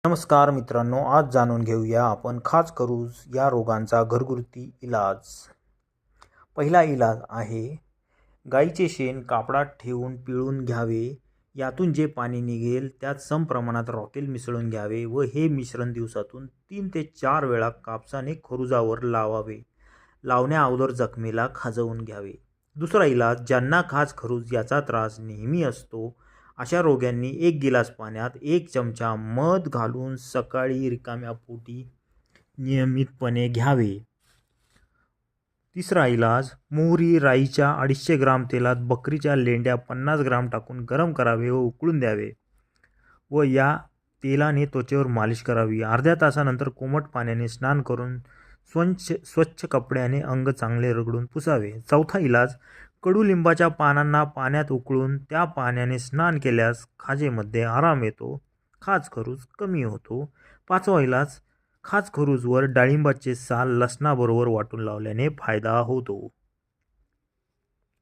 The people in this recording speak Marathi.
नमस्कार मित्रांनो, आज जाणून घेऊया आपण खाजकरूज या रोगांचा घरगुती इलाज। पहिला इलाज आहे गाईचे शेण कापडात ठेवून पिळून घ्यावे। यातून जे पाणी निघेल त्यात सम प्रमाणात रॉकेल मिसळून घ्यावे व हे मिश्रण दिवसातून 3 ते 4 वेळा कापसाने खरुजावर लावावे। लावण्या अगोदर जखमेला खाजवून घ्यावे। दुसरा इलाज, ज्यांना खाजखरूज याचा त्रास नेहमी असतो अशा रोग्यांनी 1 गिलास पाण्यात 1 चमचा मध घालून सकाळी रिकाम्या पोटी नियमितपणे घ्यावे। तिसरा इलाज, मोहरी राईच्या 250 ग्राम तेलात बकरीच्या लेंड्या 50 ग्राम टाकून गरम करावे व उकळून द्यावे व या तेलाने त्वचेवर मालिश करावी। अर्ध्या तासानंतर कोमट पाण्याने स्नान करून स्वच्छ कपड्याने अंग चांगले रगडून पुसावे। चौथा इलाज, कडुलिंबाच्या पानांना पाण्यात उकळून त्या पाण्याने स्नान केल्यास खाजेमध्ये आराम येतो, खाजखरूज कमी होतो। पाचवा इलाज, खाजखरूजवर डाळिंबाचे साल लसणाबरोबर वाटून लावल्याने फायदा होतो।